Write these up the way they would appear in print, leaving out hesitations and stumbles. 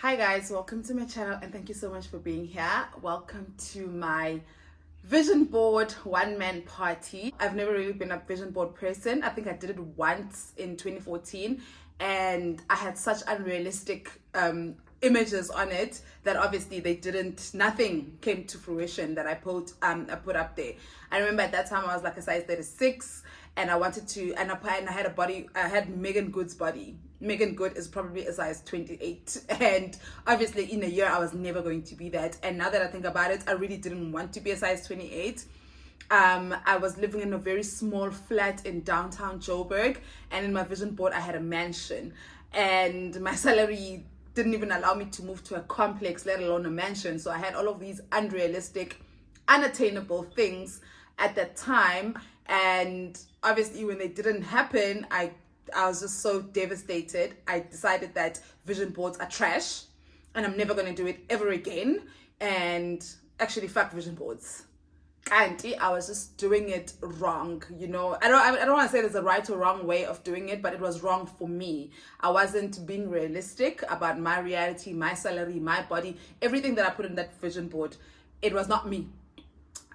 Hi guys, welcome to my channel and thank you so much for being here. Welcome to my vision board one-man party. I've never really been a vision board person. I think I did it once in 2014 and I had such unrealistic images on it that obviously nothing came to fruition that I put up there. I remember at that time I was like a size 36 and I wanted to, and I had a body, I had Megan Good's body. Megan Good is probably a size 28 and obviously in a year I was never going to be that. And now that I think about it, I really didn't want to be a size 28. I was living in a very small flat in downtown Joburg, and in my vision board I had a mansion, and my salary didn't even allow me to move to a complex, let alone a mansion. So I had all of these unrealistic, unattainable things at that time, and obviously when they didn't happen, I was just so devastated. I decided that vision boards are trash and I'm never going to do it ever again. And actually, fuck vision boards. And I was just doing it wrong, you know. I don't want to say there's a right or wrong way of doing it, but it was wrong for me. I wasn't being realistic about my reality, my salary, my body, everything that I put in that vision board. It was not me.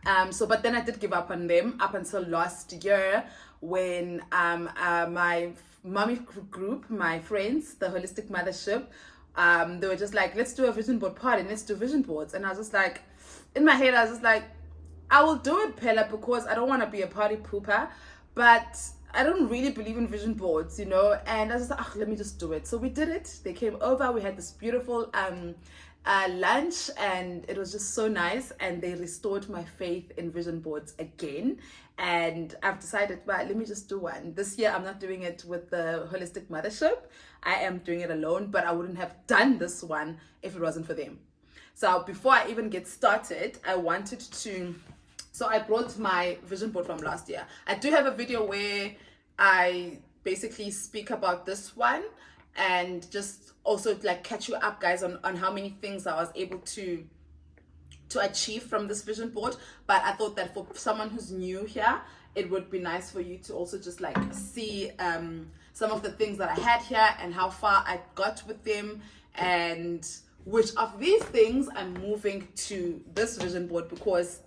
But then I did give up on them up until last year when my mommy group, my friends, the Holistic Mothership, they were just like, let's do a vision board party, let's do vision boards. And I was just like, in my head, I was just like, I will do it, Pella, because I don't want to be a party pooper, but I don't really believe in vision boards, you know. And I was just like, let me just do it. So we did it. They came over. We had this beautiful lunch, and it was just so nice. And they restored my faith in vision boards again. And I've decided, well, let me just do one. This year, I'm not doing it with the Holistic Mothership. I am doing it alone, but I wouldn't have done this one if it wasn't for them. So before I even get started, I wanted to... So I brought my vision board from last year. I do have a video where I basically speak about this one and just also like catch you up, guys, on how many things I was able to achieve from this vision board. But I thought that for someone who's new here, it would be nice for you to also just like see some of the things that I had here and how far I got with them, and which of these things I'm moving to this vision board because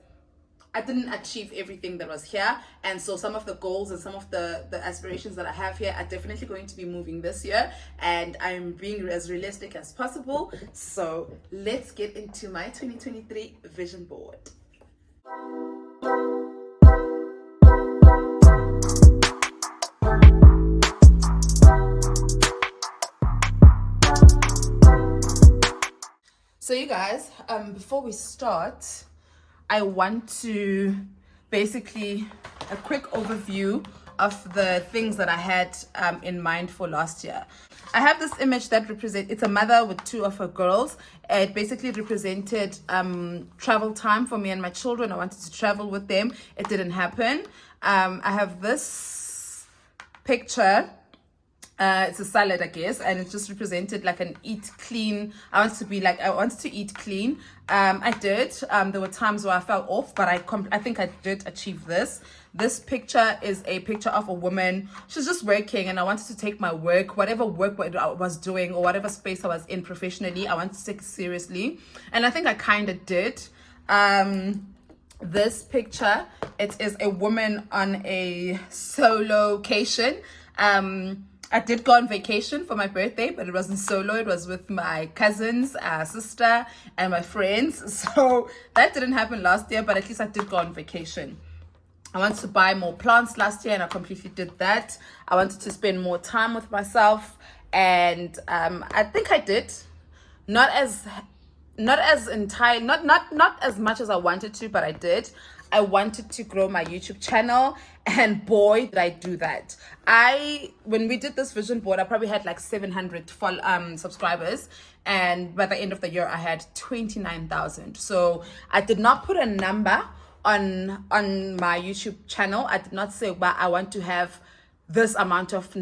I didn't achieve everything that was here. And so some of the goals and some of the aspirations that I have here are definitely going to be moving this year, and I'm being as realistic as possible. So let's get into my 2023 vision board. So you guys, before we start, I want to basically a quick overview of the things that I had in mind for last year. I have this image that represents, it's a mother with two of her girls. It basically represented travel time for me and my children. I wanted to travel with them. It didn't happen. I have this picture. It's a salad, I guess, and it just represented like an eat clean. I wanted to eat clean. I did. There were times where I fell off, but I think I did achieve this. This picture is a picture of a woman. She's just working, and I wanted to take my work, whatever work I was doing or whatever space I was in professionally, I wanted to take it seriously, and I think I kind of did. This picture, it is a woman on a solo location. I did go on vacation for my birthday, but it wasn't solo. It was with my cousins, sister, and my friends. So that didn't happen last year, but at least I did go on vacation. I wanted to buy more plants last year, and I completely did that. I wanted to spend more time with myself, and I think I did. Not as much as I wanted to, but I did. I wanted to grow my YouTube channel, and boy, did I do that. When we did this vision board, I probably had like 700 subscribers, and by the end of the year, I had 29,000. So I did not put a number on my YouTube channel. I did not say, well, I want to have this amount of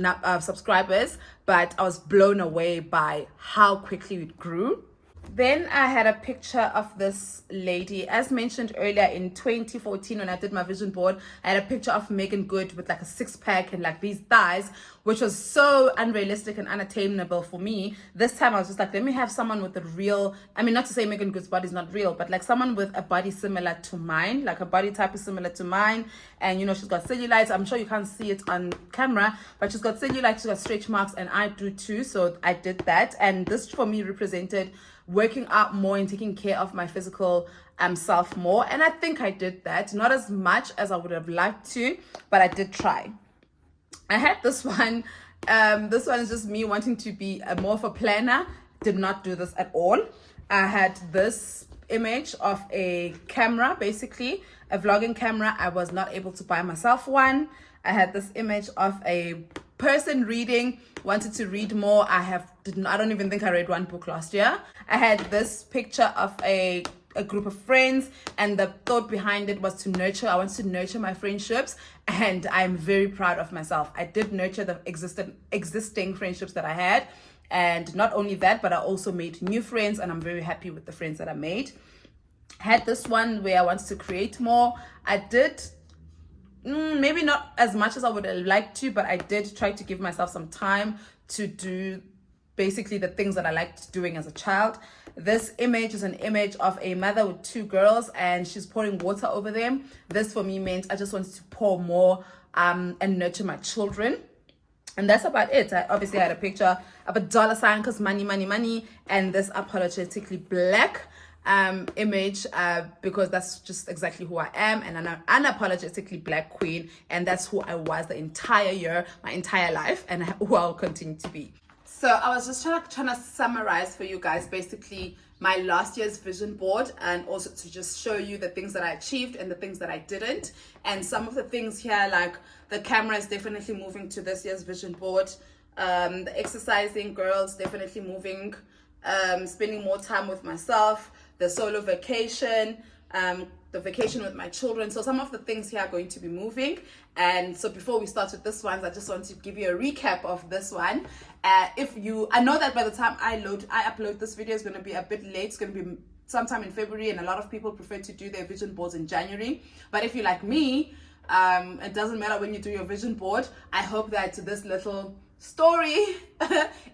subscribers, but I was blown away by how quickly it grew. Then I had a picture of this lady. As mentioned earlier, in 2014 when I did my vision board, I had a picture of Megan Good with like a six-pack and like these thighs, which was so unrealistic and unattainable for me. This time I was just like, let me have someone with a real, I mean, not to say Megan Good's body is not real, but like someone with a body similar to mine, like a body type is similar to mine. And you know, she's got cellulite. I'm sure you can't see it on camera, but she's got cellulite, she's got stretch marks, and I do too. So I did that. And this for me represented working out more and taking care of my physical self more. And I think I did that, not as much as I would have liked to, but I did try. I had this one. This one is just me wanting to be more of a planner. Did not do this at all. I had this image of a camera, basically a vlogging camera. I was not able to buy myself one. I had this image of a person reading, wanted to read more. I don't even think I read one book last year. I had this picture of a group of friends, and the thought behind it was to nurture. I want to nurture my friendships, and I'm very proud of myself. I did nurture the existing friendships that I had, and not only that, but I also made new friends, and I'm very happy with the friends that I made. I had this one where I wanted to create more. I did maybe not as much as I would have liked to, but I did try to give myself some time to do basically the things that I liked doing as a child. This image is an image of a mother with two girls, and she's pouring water over them. This for me meant I just wanted to pour more and nurture my children. And that's about it. I obviously had a picture of a dollar sign because money, money, money, and this apologetically black image because that's just exactly who I am, and I'm an unapologetically black queen, and that's who I was the entire year, my entire life, and who I'll continue to be. So I was just trying to summarize for you guys basically my last year's vision board, and also to just show you the things that I achieved and the things that I didn't. And some of the things here, like the camera is definitely moving to this year's vision board. The exercising girls definitely moving, spending more time with myself, the solo vacation, the vacation with my children. So some of the things here are going to be moving. And so before we start with this one, I just want to give you a recap of this one. I know that by the time I upload this video, it's going to be a bit late. It's going to be sometime in February, and a lot of people prefer to do their vision boards in January. But if you're like me, it doesn't matter when you do your vision board. I hope that this little story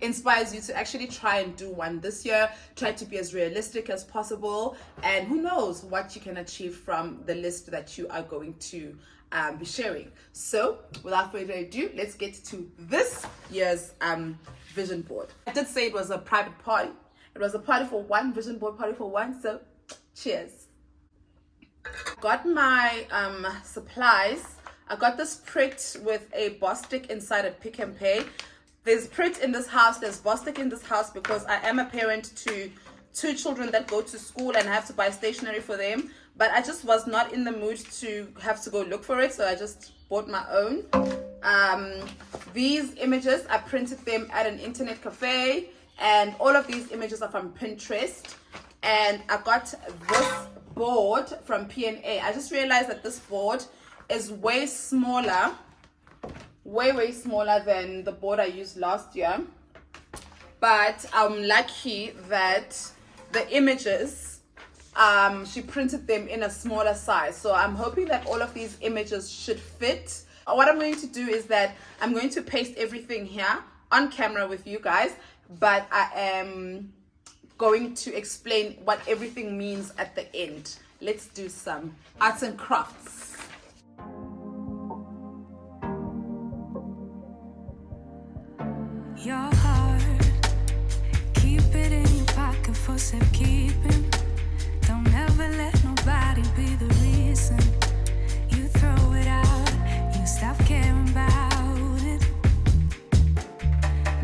inspires you to actually try and do one this year. Try to be as realistic as possible, and who knows what you can achieve from the list that you are going to be sharing. So without further ado, let's get to this year's vision board. I did say it was a private party. It was a party for one, vision board party for one. So cheers. Got my supplies. I got this Pritt with a Bostik inside at Pick n Pay. There's Pritt in this house, there's Bostik in this house because I am a parent to two children that go to school and I have to buy stationery for them. But I just was not in the mood to have to go look for it, so I just bought my own. These images, I printed them at an internet cafe, and all of these images are from Pinterest. And I got this board from P&A. I just realized that this board is way smaller, way smaller than the board I used last year. But I'm lucky that the images, she printed them in a smaller size. So I'm hoping that all of these images should fit. What I'm going to do is that I'm going to paste everything here on camera with you guys, but I am going to explain what everything means at the end. Let's do some arts and crafts. Your heart, keep it in your pocket for safekeeping. Don't ever let nobody be the reason you throw it out, you stop caring about it.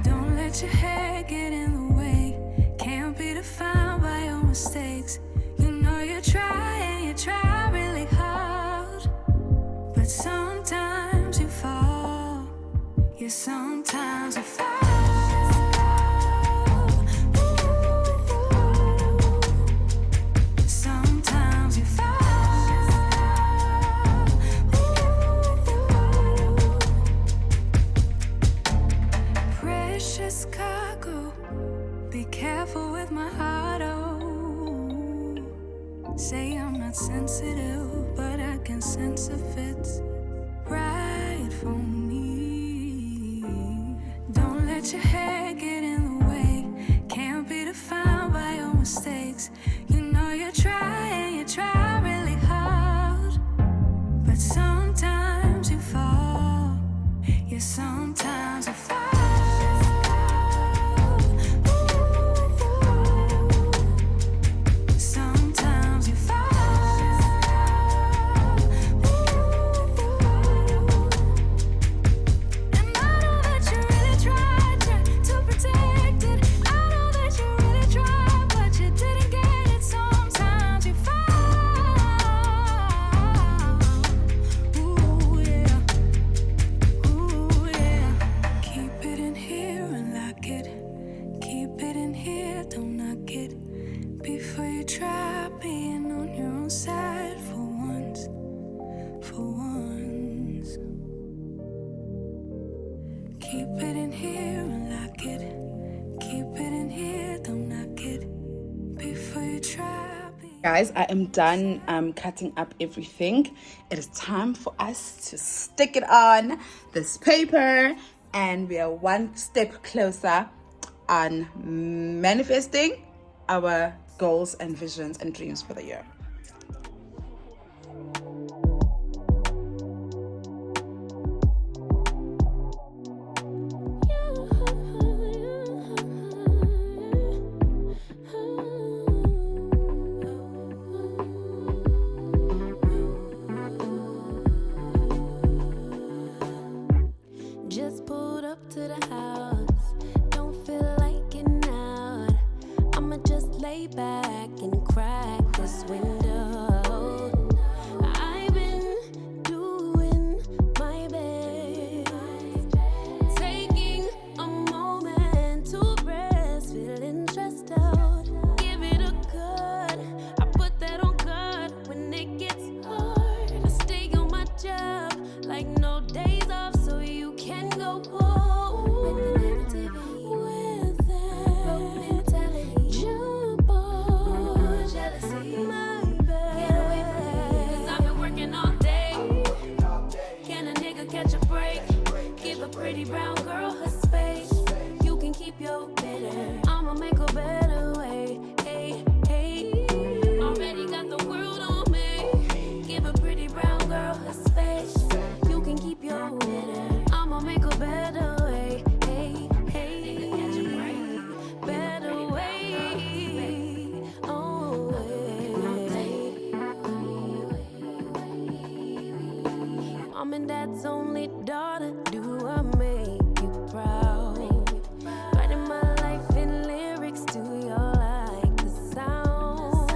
Don't let your hair get in the way, can't be defined by your mistakes. You know you try really hard, but sometimes you fall. Yeah, sometimes you fall. Sometimes you fall. Precious cargo, be careful with my heart. Say I'm not sensitive, but I can sense if it's right for me. Don't let your hair get in the way. Can't be defined by your mistakes. You know you try really hard, but sometimes you fall. Yeah, sometimes you fall. Sometimes you fall. And I know that you really tried to protect it. I know that you really tried, but you didn't get it. Sometimes you fall. Ooh, yeah. Ooh, yeah. Keep it in here and lock it. Keep it in here, don't knock it. Before you try being on your own side for once, for once. Keep it in here and lock it. Keep it in here, don't knock it. Before you try being... Guys, I am done cutting up everything. It is time for us to stick it on this paper, and we are one step closer on manifesting our goals and visions and dreams for the year. Just pulled up to the house. Don't feel like getting out. I'ma just lay back and crack this window. I've been doing my best, taking a moment to rest, feeling stressed out. Give it a cut. I put that on God when it gets hard. I stay on my job like no days off, so you can go home with the negativity, with that broke mentality. Jump on jealousy, my bad. Get away from me, 'cause I've been working all day. Can a nigga catch a break? Give a pretty brown girl her space. You can keep your bitter. I'ma make a better way. Hey, hey. Already got the world on me. Give a pretty brown girl her space. You can keep your bitter. I'ma make a better way. Hey, hey. Better way. Oh, Mom and Dad's only daughter. Do I make you proud? Writing my life in lyrics. Do you like the sound?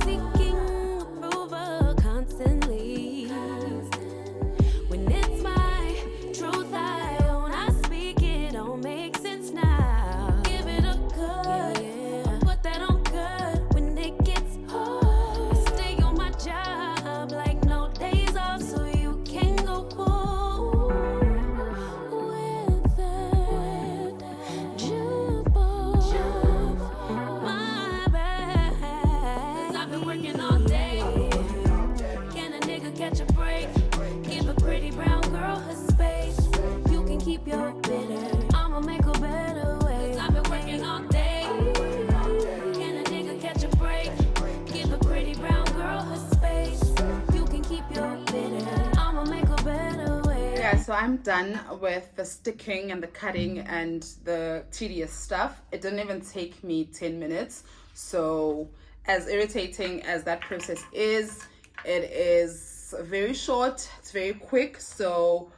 Seeking approval constantly. When it's my truth I own, I speak it. Don't make sense now. Give it a cut. Put that on cut when it gets hard. I stay on my job like no days off, so you can go home with that. Jump on my back. 'Cause I've been working all day. Can a nigga catch a break? Give a pretty brown girl her space. You can keep your bitter. I'ma make a better way. 'Cause I've been working all day. Can a nigga catch a break? Give a pretty brown girl her space. You can keep your bitter. I'ma make a better way. Yeah, so I'm done with the sticking and the cutting and the tedious stuff. It didn't even take me 10 minutes. So as irritating as that process is, it is very short, it's very quick. So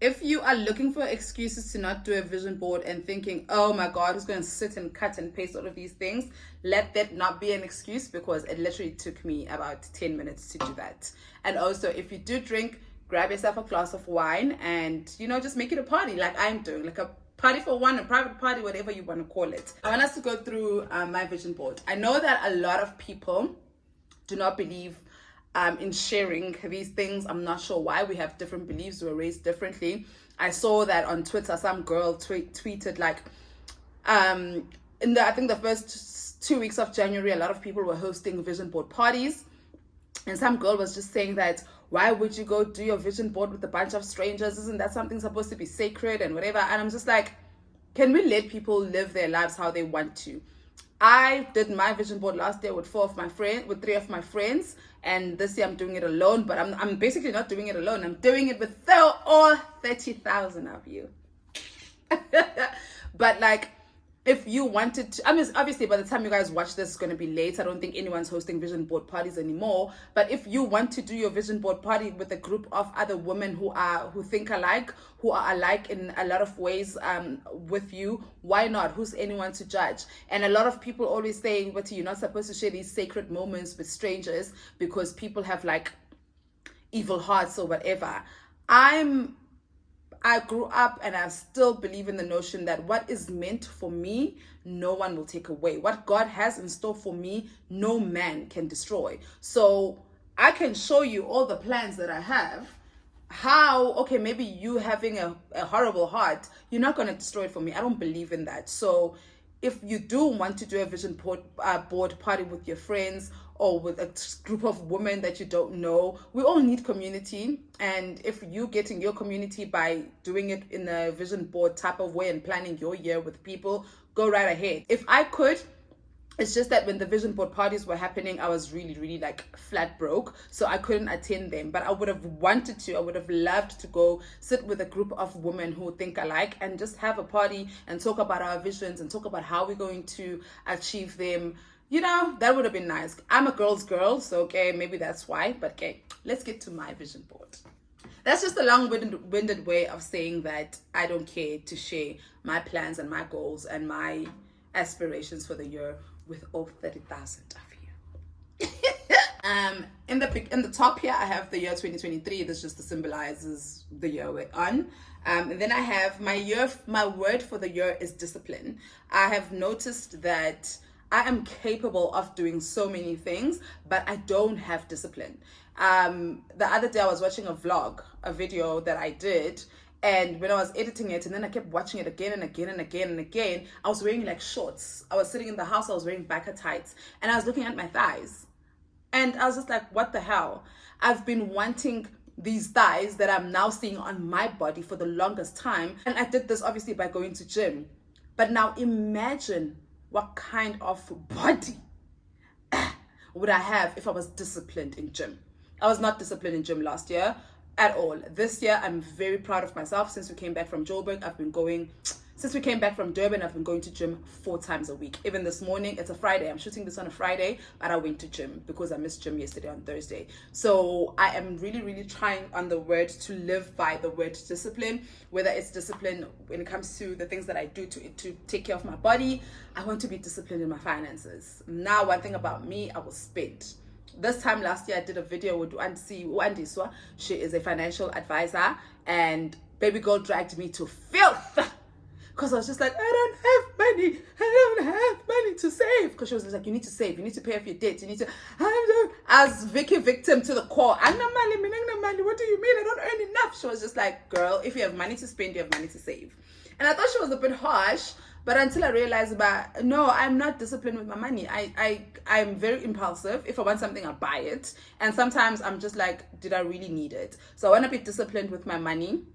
if you are looking for excuses to not do a vision board and thinking, oh my God, who's going to sit and cut and paste all of these things, let that not be an excuse, because it literally took me about 10 minutes to do that. And also, if you do drink, grab yourself a glass of wine and, you know, just make it a party like I'm doing, like a party for one, a private party, whatever you want to call it. I want us to go through my vision board. I know that a lot of people do not believe in sharing these things. I'm not sure why. We have different beliefs. We were raised differently. I saw that on Twitter, some girl tweeted like, I think the first 2 weeks of January, a lot of people were hosting vision board parties. And some girl was just saying that, why would you go do your vision board with a bunch of strangers? Isn't that something supposed to be sacred and whatever? And I'm just like, can we let people live their lives how they want to? I did my vision board last year with three of my friends, and this year I'm doing it alone. But I'm basically not doing it alone. I'm doing it with all 30,000 of you. But like, if you wanted to, I mean, obviously by the time you guys watch this, it's going to be late. I don't think anyone's hosting vision board parties anymore. But if you want to do your vision board party with a group of other women who think alike, who are alike in a lot of ways with you, why not? Who's anyone to judge? And a lot of people always say, but you're not supposed to share these sacred moments with strangers because people have like evil hearts or whatever. I grew up and I still believe in the notion that what is meant for me, no one will take away. What God has in store for me, no man can destroy. So I can show you all the plans that I have. How, okay, maybe you having a horrible heart, you're not going to destroy it for me. I don't believe in that. So if you do want to do a vision board party with your friends or with a group of women that you don't know, we all need community. And if you getting your community by doing it in a vision board type of way and planning your year with people, go right ahead. If I could, it's just that when the vision board parties were happening, I was really, really like flat broke. So I couldn't attend them. But I would have wanted to. I would have loved to go sit with a group of women who think alike and just have a party and talk about our visions and talk about how we're going to achieve them. You know, that would have been nice. I'm a girl's girl, so okay, maybe that's why. But okay, let's get to my vision board. That's just a long-winded way of saying that I don't care to share my plans and my goals and my aspirations for the year with all 30,000 of you. In the top here, I have the year 2023. This just symbolizes the year we're on. And then I have my word for the year is discipline. I have noticed that I am capable of doing so many things, but I don't have discipline. The other day I was watching a video that I did, and when I was editing it and then I kept watching it again and again and again and again, I was wearing like shorts. I was sitting in the house, I was wearing biker tights, and I was looking at my thighs. And I was just like, what the hell? I've been wanting these thighs that I'm now seeing on my body for the longest time. And I did this obviously by going to gym. But now imagine what kind of body would I have if I was disciplined in gym. I was not disciplined in gym last year at all. This year, I'm very proud of myself. Since we came back from Joburg, since we came back from Durban, I've been going to gym 4 times a week. Even this morning, it's a Friday. I'm shooting this on a Friday, but I went to gym because I missed gym yesterday on Thursday. So I am really, really trying on the word to live by the word discipline, whether it's discipline when it comes to the things that I do to take care of my body. I want to be disciplined in my finances. Now, one thing about me, I will spend. This time last year, I did a video with Wandiswa. She is a financial advisor, and baby girl dragged me to filth. Because I was just like, I don't have money to save. Because she was like, you need to save, you need to pay off your debt, you need to, as Vicky victim to the core. I'm not money, what do you mean? I don't earn enough. She was just like, girl, if you have money to spend, you have money to save. And I thought she was a bit harsh, but until I realized no, I'm not disciplined with my money. I'm very impulsive. If I want something, I buy it. And sometimes I'm just like, did I really need it? So I want to be disciplined with my money.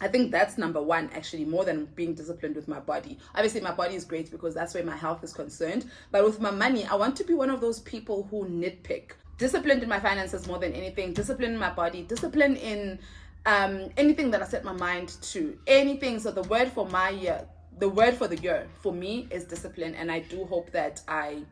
I think that's number one, actually, more than being disciplined with my body. Obviously, my body is great because that's where my health is concerned. But with my money, I want to be one of those people who nitpick. Disciplined in my finances more than anything. Disciplined in my body. Disciplined in anything that I set my mind to. Anything. So the word for the year for me is discipline. And I do hope that I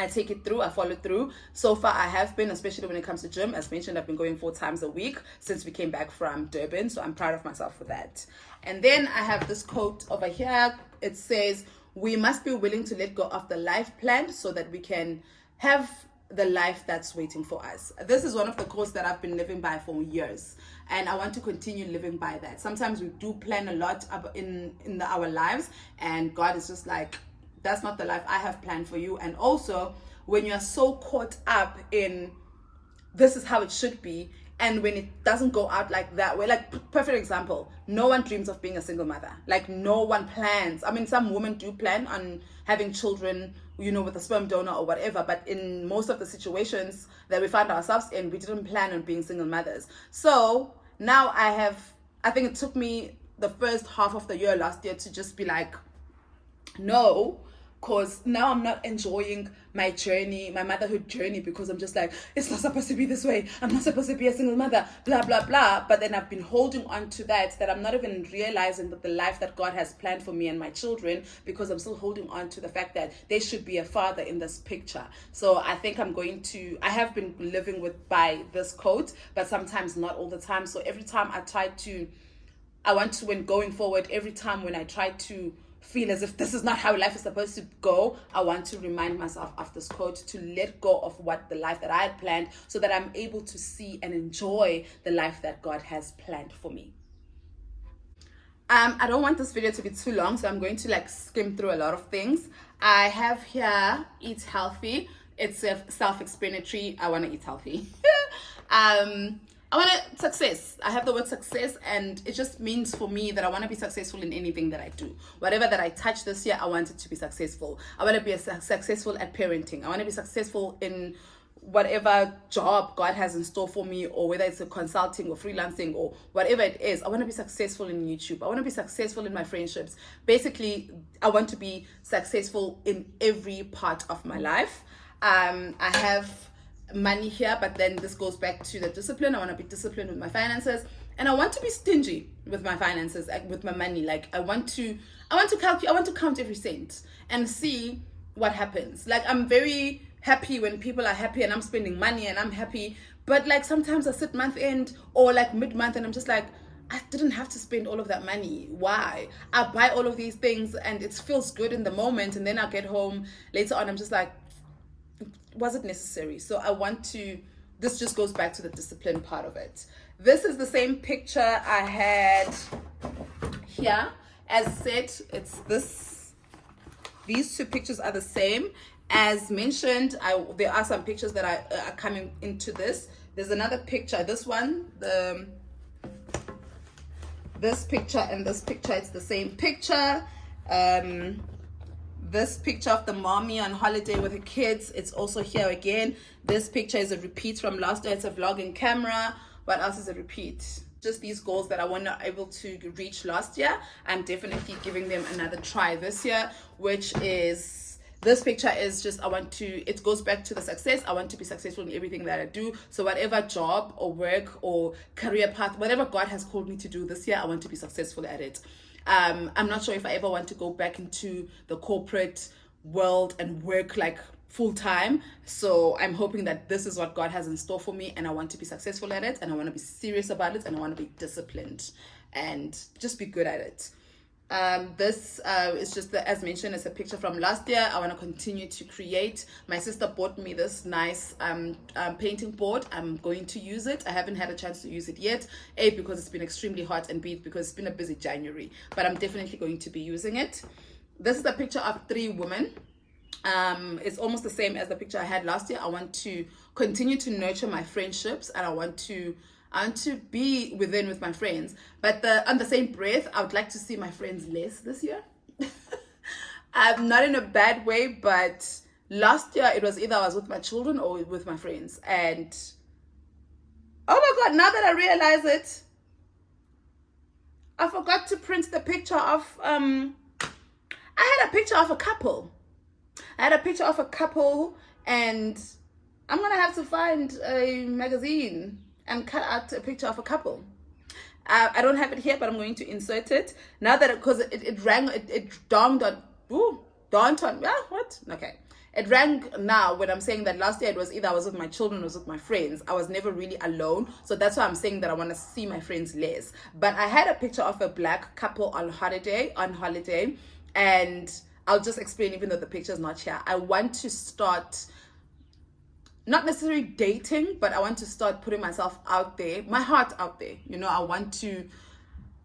take it through, I follow through. So far I have been, especially when it comes to gym. As mentioned, I've been going 4 times a week since we came back from Durban. So I'm proud of myself for that. And then I have this quote over here. It says, we must be willing to let go of the life plan so that we can have the life that's waiting for us. This is one of the quotes that I've been living by for years. And I want to continue living by that. Sometimes we do plan a lot in our lives. And God is just like, that's not the life I have planned for you. And also, when you're so caught up in this is how it should be, And when it doesn't go out like that way, like perfect example, no one dreams of being a single mother. Like no one plans. I mean, some women do plan on having children, you know, with a sperm donor or whatever, but in most of the situations that we find ourselves in, we didn't plan on being single mothers. So now I think it took me the first half of the year last year to just be like, no, because now I'm not enjoying my journey, my motherhood journey, because I'm just like, it's not supposed to be this way. I'm not supposed to be a single mother, blah, blah, blah. But then I've been holding on to that I'm not even realizing that the life that God has planned for me and my children, because I'm still holding on to the fact that there should be a father in this picture. So I think I have been living by this quote, but sometimes not all the time. So every time when going forward, every time when I try to feel as if this is not how life is supposed to go, I want to remind myself of this quote, to let go of what the life that I had planned, so that I'm able to see and enjoy the life that God has planned for me. I don't want this video to be too long, so I'm going to skim through a lot of things. I have here eat healthy. It's self-explanatory. I want to eat healthy. I want success. I have the word success, and it just means for me that I want to be successful in anything that I do. Whatever that I touch this year, I want it to be successful. I want to be successful at parenting. I want to be successful in whatever job God has in store for me, or whether it's a consulting or freelancing or whatever it is. I want to be successful in YouTube. I want to be successful in my friendships. Basically, I want to be successful in every part of my life. I have money here, but then this goes back to the discipline. I want to be disciplined with my finances, and I want to be stingy with my finances, with my money. I want to count every cent and see what happens. I'm very happy when people are happy and I'm spending money and I'm happy, but sometimes I sit month end or mid-month and I'm just like, I didn't have to spend all of that money. Why? I buy all of these things and it feels good in the moment, and then I get home later on, I'm just like, was it necessary? So this just goes back to the discipline part of it. This is the same picture I had here. As said, these two pictures are the same. As mentioned, there are some pictures that are coming into this. There's another picture, this one, this picture and this picture, it's the same picture. This picture of the mommy on holiday with her kids, it's also here again. This picture is a repeat from last year. It's a vlogging camera. What else is a repeat? Just these goals that I was not able to reach last year. I'm definitely giving them another try this year, which is, this picture is just, it goes back to the success. I want to be successful in everything that I do. So whatever job or work or career path, whatever God has called me to do this year, I want to be successful at it. I'm not sure if I ever want to go back into the corporate world and work full-time. So I'm hoping that this is what God has in store for me, and I want to be successful at it, and I want to be serious about it, and I want to be disciplined and just be good at it. This is just, as mentioned, it's a picture from last year. I want to continue to create. My sister bought me this nice painting board. I'm going to use it. I haven't had a chance to use it yet. A, because it's been extremely hot, and B, because it's been a busy January. But I'm definitely going to be using it. This is a picture of 3 women. It's almost the same as the picture I had last year. I want to continue to nurture my friendships, and I want to be with my friends, but on the same breath, I would like to see my friends less this year. Not in a bad way, but last year it was either I was with my children or with my friends, and oh my God, now that I realize it, I forgot to print the picture of, I had a picture of a couple. And I'm gonna have to find a magazine and cut out a picture of a couple. I don't have it here, but I'm going to insert it now that because it dawned on okay. It rang now when I'm saying that last year it was either I was with my children or was with my friends. I was never really alone. So that's why I'm saying that I want to see my friends less. But I had a picture of a black couple on holiday, and I'll just explain, even though the picture is not here. I want to start, not necessarily dating, but I want to start putting myself out there, my heart out there. I want to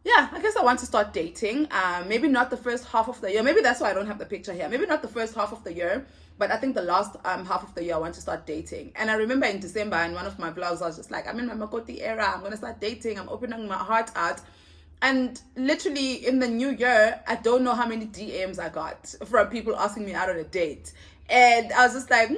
yeah, I guess I want to start dating. Maybe not the first half of the year. Maybe that's why I don't have the picture here. Maybe not the first half of the year, but I think the last half of the year I want to start dating. And I remember in December in one of my vlogs, I was just like, I'm in my Makoti era. I'm gonna start dating. I'm opening my heart out. And literally in the new year, I don't know how many DMs I got from people asking me out on a date. And I was just like,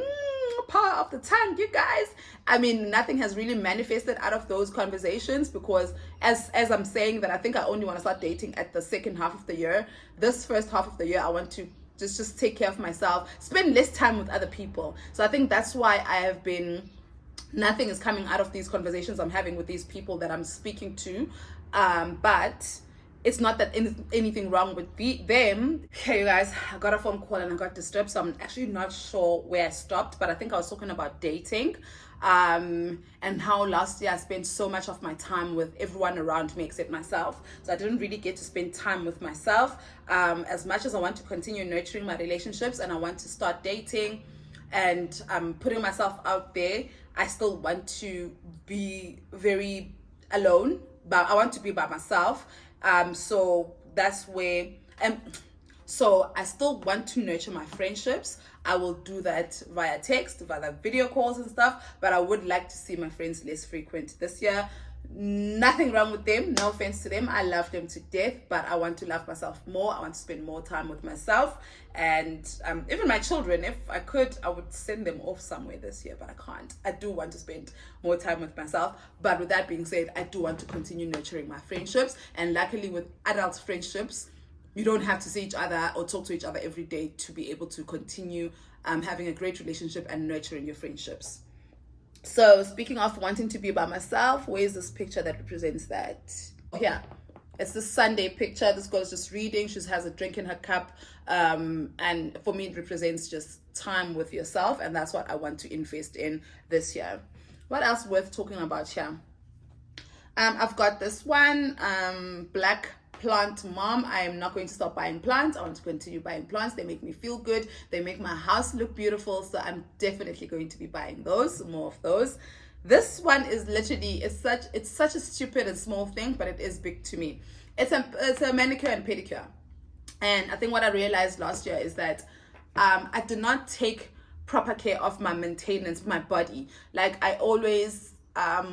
power of the tongue, you guys. I mean, nothing has really manifested out of those conversations because as I'm saying that I think I only want to start dating at the second half of the year. This first half of the year, I want to just take care of myself, spend less time with other people. So I think that's why I have been, nothing is coming out of these conversations I'm having with these people that I'm speaking to. But it's not that anything wrong with them. Okay, you guys, I got a phone call and I got disturbed, so I'm actually not sure where I stopped, but I think I was talking about dating, and how last year I spent so much of my time with everyone around me except myself. So I didn't really get to spend time with myself. As much as I want to continue nurturing my relationships and I want to start dating and putting myself out there, I still want to be very alone, but I want to be by myself. So that's where, so I still want to nurture my friendships. I will do that via text, via video calls and stuff, but I would like to see my friends less frequent this year. Nothing wrong with them, no offense to them. I love them to death, but I want to love myself more. I want to spend more time with myself, and even my children, if I could, I would send them off somewhere this year, but I can't. I do want to spend more time with myself, but with that being said, I do want to continue nurturing my friendships. And luckily with adult friendships, you don't have to see each other or talk to each other every day to be able to continue having a great relationship and nurturing your friendships. So speaking of wanting to be by myself, where's this picture that represents that? Here, it's the Sunday picture. This girl is just reading. She has a drink in her cup, and for me it represents just time with yourself, and that's what I want to invest in this year. What else worth talking about here? I've got this one, Black Plant Mom. I am not going to stop buying plants. I want to continue buying plants. They make me feel good. They make my house look beautiful. So I'm definitely going to be buying those, more of those. This one is literally, it's such a stupid and small thing, but it is big to me. It's a manicure and pedicure. And I think what I realized last year is that I did not take proper care of my maintenance of my body. Like I always,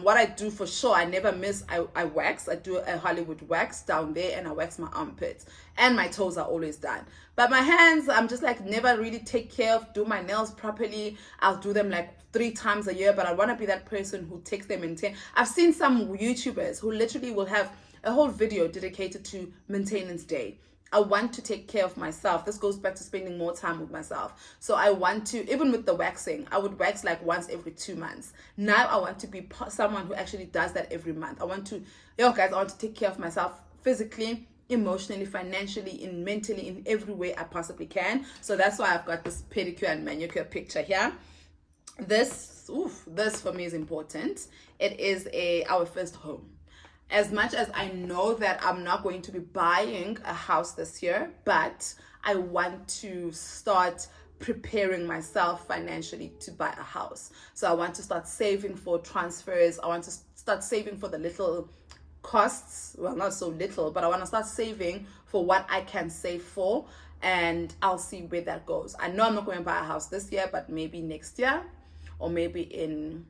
what I do for sure, I never miss, I wax. I do a Hollywood wax down there, and I wax my armpits, and my toes are always done. But my hands, I'm just like never really take care of, do my nails properly. I'll do them like 3 times a year, but I want to be that person who takes them in 10. I've seen some YouTubers who literally will have a whole video dedicated to maintenance day. I want to take care of myself. This goes back to spending more time with myself. So I want to, even with the waxing, I would wax like once every 2 months. Now I want to be someone who actually does that every month. I want to, guys, I want to take care of myself physically, emotionally, financially, mentally, in every way I possibly can. So that's why I've got this pedicure and manicure picture here. This for me is important. It is our first home. As much as I know that I'm not going to be buying a house this year, but I want to start preparing myself financially to buy a house. So I want to start saving for transfers. I want to start saving for the little costs. Well, not so little, but I want to start saving for what I can save for, and I'll see where that goes. I know I'm not going to buy a house this year, but maybe next year, or maybe in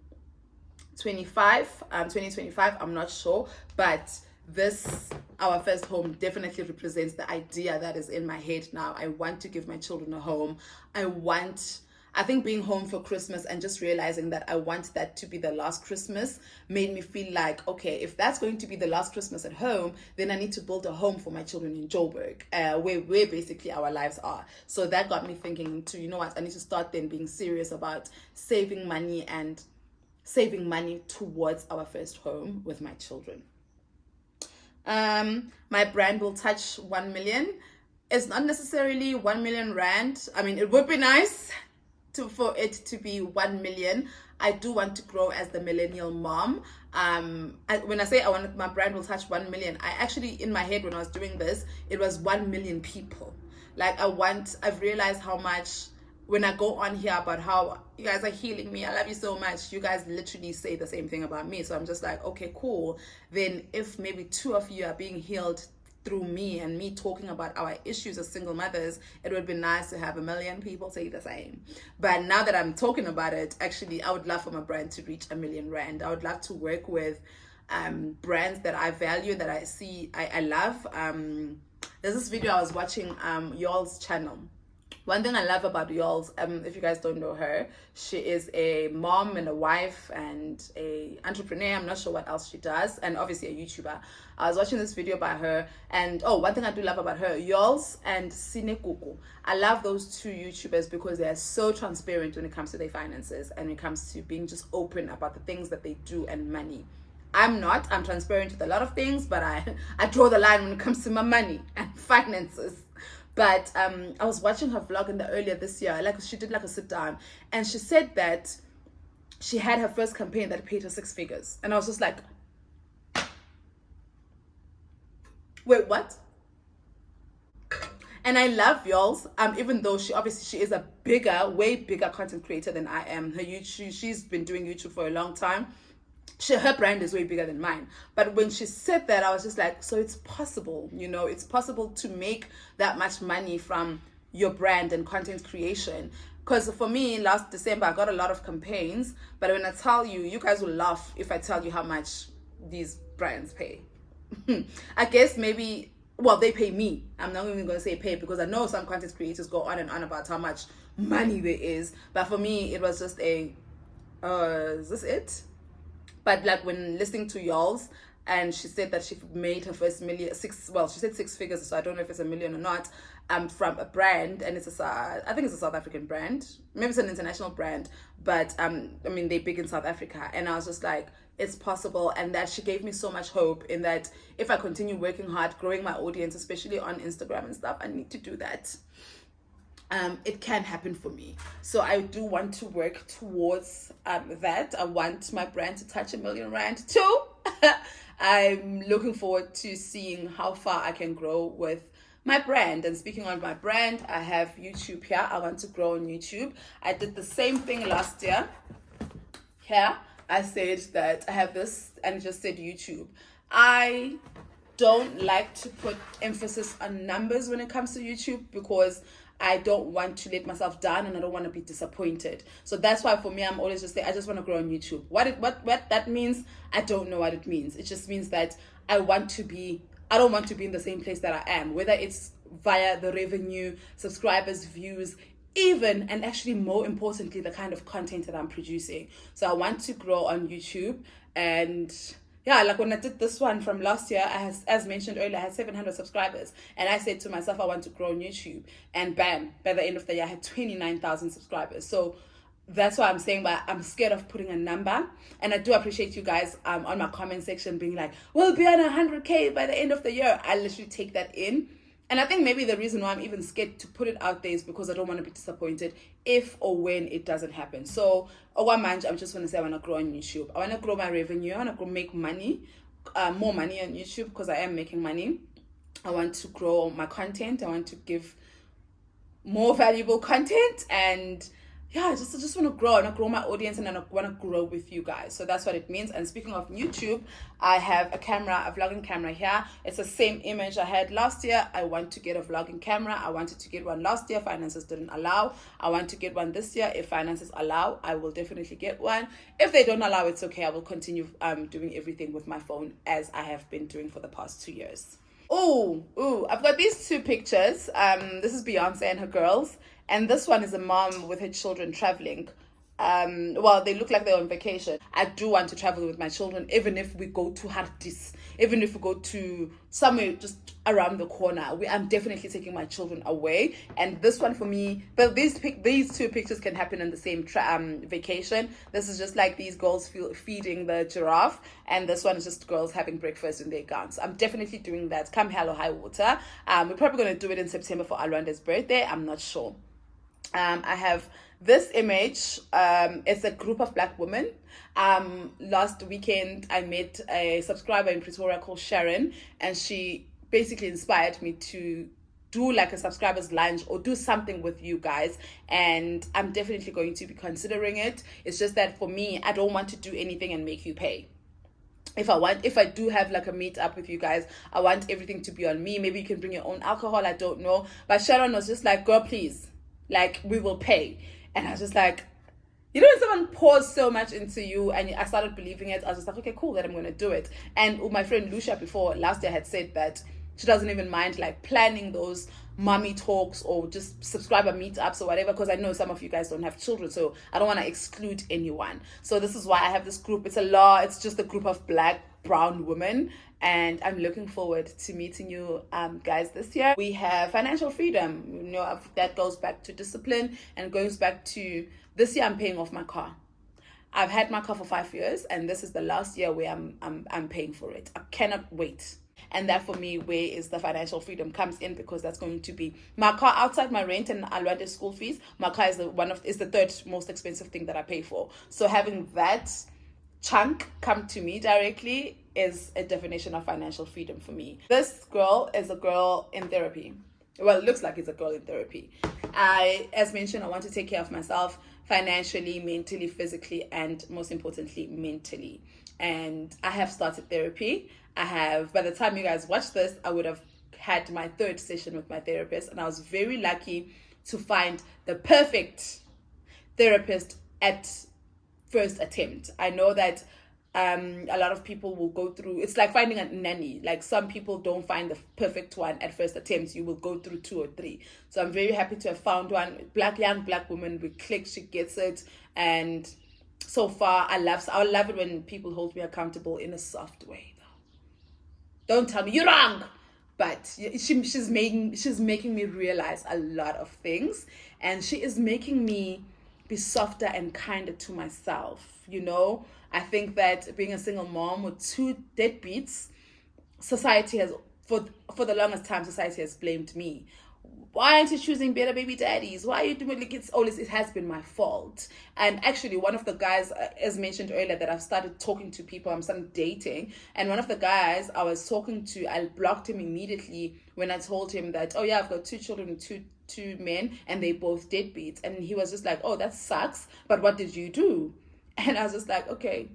2025, I'm not sure, but this, our first home, definitely represents the idea that is in my head now. I want to give my children a home. I think being home for Christmas and just realizing that I want that to be the last Christmas made me feel like, okay, if that's going to be the last Christmas at home, then I need to build a home for my children in Joburg, where basically our lives are. So that got me thinking to, you know what, I need to start then being serious about saving money towards our first home with my children. My brand will touch 1 million. It's not necessarily 1 million rand. I mean, it would be nice for it to be 1 million. I do want to grow as the millennial mom. When I say I want my brand will touch 1 million, I actually, in my head when I was doing this, it was 1 million people. Like I've realized how much when I go on here about how you guys are healing me, I love you so much, you guys literally say the same thing about me. So I'm just like, okay, cool. Then if maybe 2 of you are being healed through me and me talking about our issues as single mothers, it would be nice to have 1 million people say the same. But now that I'm talking about it, actually, I would love for my brand to reach 1 million rand. I would love to work with brands that I value, that I see, I love. There's this video I was watching, y'all's channel. One thing I love about y'all's, if you guys don't know her, she is a mom and a wife and a entrepreneur. I'm not sure what else she does, and obviously a YouTuber. I was watching this video by her, and one thing I do love about her, y'all's and Sinekuku. I love those 2 YouTubers because they are so transparent when it comes to their finances and when it comes to being just open about the things that they do and money. I'm not. I'm transparent with a lot of things, but I draw the line when it comes to my money and finances. But I was watching her vlog earlier this year. Like, she did like a sit down, and she said that she had her first campaign that paid her 6 figures, and I was just like, wait, what? And I love y'all's, even though she is a way bigger content creator than I am. Her YouTube, she's been doing YouTube for a long time. Her brand is way bigger than mine. But when she said that, I was just like, so it's possible, it's possible to make that much money from your brand and content creation. Because for me, last December, I got a lot of campaigns. But when I tell you, you guys will laugh if I tell you how much these brands pay. I guess maybe, they pay me. I'm not even going to say pay, because I know some content creators go on and on about how much money there is. But for me, it was just is this it? But like, when listening to y'all's, and she said that she made her first she said 6 figures, so I don't know if it's 1 million or not, from a brand, and I think it's a South African brand, maybe it's an international brand, but they're big in South Africa. And I was just like, it's possible. And that she gave me so much hope in that if I continue working hard, growing my audience, especially on Instagram and stuff, I need to do that. It can happen for me. So I do want to work towards that. I want my brand to touch 1 million rand too. I'm looking forward to seeing how far I can grow with my brand. And speaking of my brand, I have YouTube here. I want to grow on YouTube. I did the same thing last year. Here, I said that I have this, and it just said YouTube. I don't like to put emphasis on numbers when it comes to YouTube, because I don't want to let myself down, and I don't want to be disappointed. So that's why for me, I'm always just saying, I just want to grow on YouTube. What that means, I don't know what it means. It just means that I don't want to be in the same place that I am, whether it's via the revenue, subscribers, views, even, and actually more importantly, the kind of content that I'm producing. So I want to grow on YouTube. And yeah, like when I did this one from last year, as mentioned earlier, I had 700 subscribers. And I said to myself, I want to grow on YouTube. And bam, by the end of the year, I had 29,000 subscribers. So that's why I'm saying, but I'm scared of putting a number. And I do appreciate you guys on my comment section being like, we'll be on 100K by the end of the year. I literally take that in. And I think maybe the reason why I'm even scared to put it out there is because I don't want to be disappointed if or when it doesn't happen. So, I'm just going to say I want to grow on YouTube. I want to grow my revenue. I want to make money, more money on YouTube, because I am making money. I want to grow my content. I want to give more valuable content, and yeah, I just want to grow. I want to grow my audience, and I want to grow with you guys. So that's what it means. And speaking of YouTube, I have a vlogging camera here. It's the same image I had last year. I want to get a vlogging camera. I wanted to get one last year. Finances didn't allow. I want to get one this year. If finances allow, I will definitely get one. If they don't allow, it's okay. I will continue doing everything with my phone as I have been doing for the past 2 years. I've got these 2 pictures. This is Beyonce and her girls. And this one is a mom with her children traveling. They look like they're on vacation. I do want to travel with my children, even if we go to Hardis, even if we go to somewhere just around the corner. I'm definitely taking my children away. And this one for me, but these 2 pictures can happen in the same vacation. This is just like these girls feeding the giraffe, and this one is just girls having breakfast in their gowns. I'm definitely doing that. Come hell or high water. We're probably going to do it in September for Alwanda's birthday. I'm not sure. I have this image. It's a group of black women. Last weekend, I met a subscriber in Pretoria called Sharon, and she basically inspired me to do like a subscribers lunch or do something with you guys, and I'm definitely going to be considering it. It's just that for me, I don't want to do anything and make you pay. If I do have like a meet up with you guys, I want everything to be on me. Maybe you can bring your own alcohol, I don't know. But Sharon was just like, girl, please, like, we will pay. And I was just like, you know, when someone pours so much into you, and I started believing it, I was just like, okay, cool, then I'm going to do it. And my friend Lucia before last year had said that she doesn't even mind like planning those mommy talks or just subscriber meetups or whatever, because I know some of you guys don't have children, so I don't want to exclude anyone. So this is why I have this group. It's just a group of black, brown women, and I'm looking forward to meeting you guys this year. We have financial freedom. You know, that goes back to discipline and goes back to this year. I'm paying off my car. I've had my car for 5 years, and this is the last year where I'm paying for it. I cannot wait. And that for me, where is the financial freedom comes in, because that's going to be my car outside my rent and Alwande's school fees. My car is the third most expensive thing that I pay for. So having that chunk come to me directly is a definition of financial freedom for me. This girl is a girl in therapy. Well, it looks like it's a girl in therapy. As mentioned, I want to take care of myself financially, mentally, physically, and most importantly, mentally. And I have started therapy. By the time you guys watch this, I would have had my 3rd session with my therapist, and I was very lucky to find the perfect therapist at first attempt. I know that a lot of people will go through, it's like finding a nanny. Like, some people don't find the perfect one at first attempt. You will go through 2 or 3. So I'm very happy to have found one. Young black woman, we click, she gets it. And so far, I love it when people hold me accountable in a soft way. Don't tell me you're wrong, but she's making me realize a lot of things, and she is making me be softer and kinder to myself. You know, I think that being a single mom with 2 deadbeats, society has for the longest time society has blamed me. Why aren't you choosing better baby daddies? Why are you doing like it's always, it has been my fault. And actually, one of the guys, as mentioned earlier, that I've started talking to people, I'm starting dating, and one of the guys I was talking to, I blocked him immediately when I told him that, oh yeah, I've got 2 children with two men, and they both deadbeats. And he was just like, oh, that sucks, but what did you do? And I was just like, okay,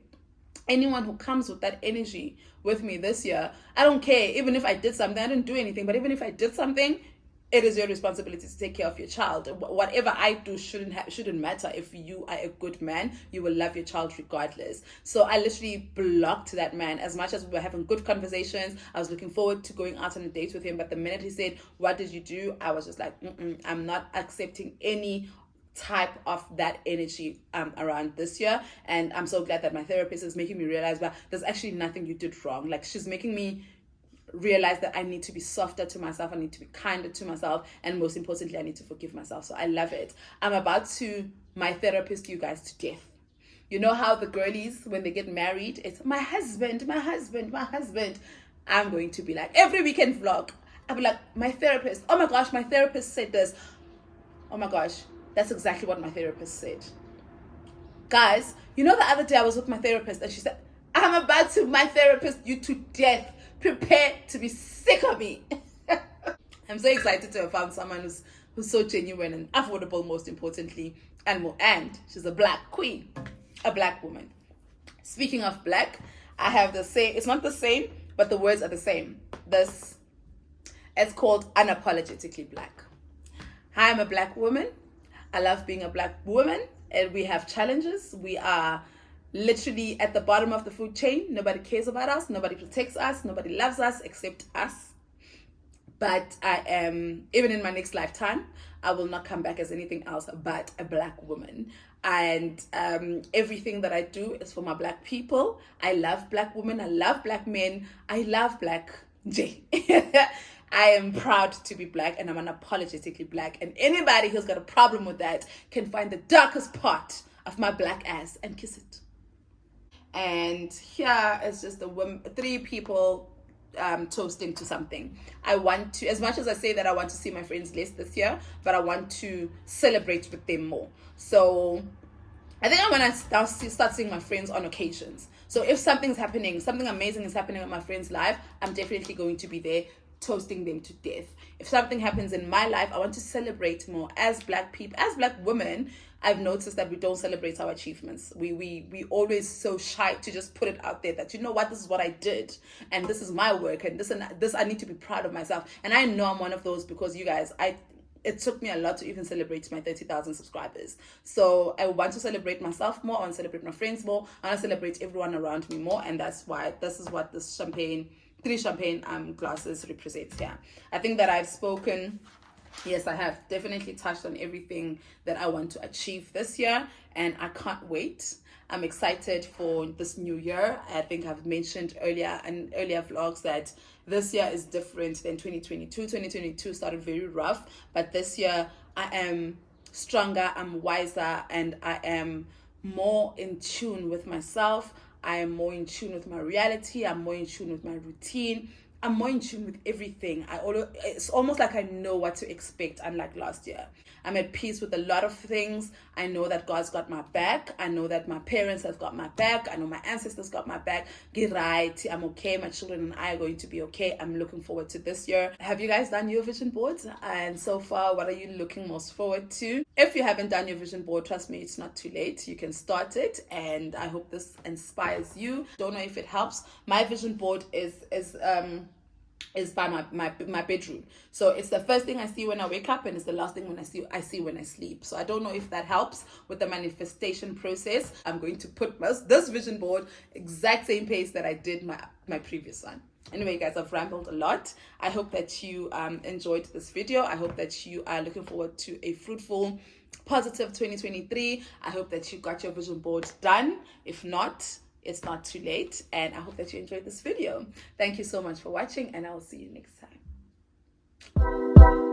anyone who comes with that energy with me this year, I don't care. Even if I did something, I didn't do anything, but even if I did something, it is your responsibility to take care of your child. Whatever I do shouldn't matter. If you are a good man, you will love your child regardless. So I literally blocked that man. As much as we were having good conversations, I was looking forward to going out on a date with him. But the minute he said, what did you do? I was just like, I'm not accepting any type of that energy around this year. And I'm so glad that my therapist is making me realize that there's actually nothing you did wrong. Like, she's making me realize that I need to be softer to myself, I need to be kinder to myself, and most importantly, I need to forgive myself. So I love it. I'm about to my therapist you guys to death. You know how the girlies, when they get married, it's my husband, my husband, my husband. I'm going to be like, every weekend vlog, I'll be like, my therapist, oh my gosh, my therapist said this. Oh my gosh, that's exactly what my therapist said. Guys, you know, the other day I was with my therapist and she said, I'm about to my therapist you to death. Prepare to be sick of me. I'm so excited to have found someone who's so genuine and affordable, most importantly, and she's a black queen, a black woman. Speaking of black, I have the same, it's not the same, but the words are the same. It's called unapologetically black. Hi, I'm a black woman. I love being a black woman, and we have challenges. We are literally at the bottom of the food chain. Nobody cares about us, nobody protects us, nobody loves us except us. But I am, even in my next lifetime, I will not come back as anything else but a black woman. And everything that I do is for my black people. I love black women, I love black men, I love black J. I am proud to be black, and I'm unapologetically black. And anybody who's got a problem with that can find the darkest part of my black ass and kiss it. And here is just the 3 people toasting to something. I want to, as much as I say that I want to see my friends less this year, but I want to celebrate with them more. So I think I'm gonna start seeing my friends on occasions. So if something's happening, something amazing is happening in my friend's life, I'm definitely going to be there toasting them to death. If something happens in my life, I want to celebrate more. As Black people, as Black women, I've noticed that we don't celebrate our achievements. We always so shy to just put it out there that, you know what, this is what I did, and this is my work, and this I need to be proud of myself. And I know I'm one of those, because you guys, it took me a lot to even celebrate my 30,000 subscribers. So I want to celebrate myself more. I want to celebrate my friends more. I want to celebrate everyone around me more. And that's why this is what this three champagne glasses represents here. I think that I've spoken. Yes, I have definitely touched on everything that I want to achieve this year, and I can't wait. I'm excited for this new year. I think I've mentioned earlier in earlier vlogs that this year is different than 2022. 2022 started very rough, but this year I am stronger, I'm wiser, and I am more in tune with myself. I am more in tune with my reality. I'm more in tune with my routine. I'm more in tune with everything. It's almost like I know what to expect, unlike last year. I'm at peace with a lot of things. I know that God's got my back. I know that my parents have got my back. I know my ancestors got my back. Get right. I'm okay. My children and I are going to be okay. I'm looking forward to this year. Have you guys done your vision boards? And so far, what are you looking most forward to? If you haven't done your vision board, trust me, it's not too late. You can start it, and I hope this inspires you. Don't know if it helps. My vision board is by my bedroom. So it's the first thing I see when I wake up, and it's the last thing I see when I sleep. So I don't know if that helps with the manifestation process. I'm going to put this vision board exact same pace that I did my previous one. Anyway, guys, I've rambled a lot. I hope that you enjoyed this video. I hope that you are looking forward to a fruitful, positive 2023. I hope that you got your vision board done. If not, it's not too late, and I hope that you enjoyed this video. Thank you so much for watching, and I will see you next time.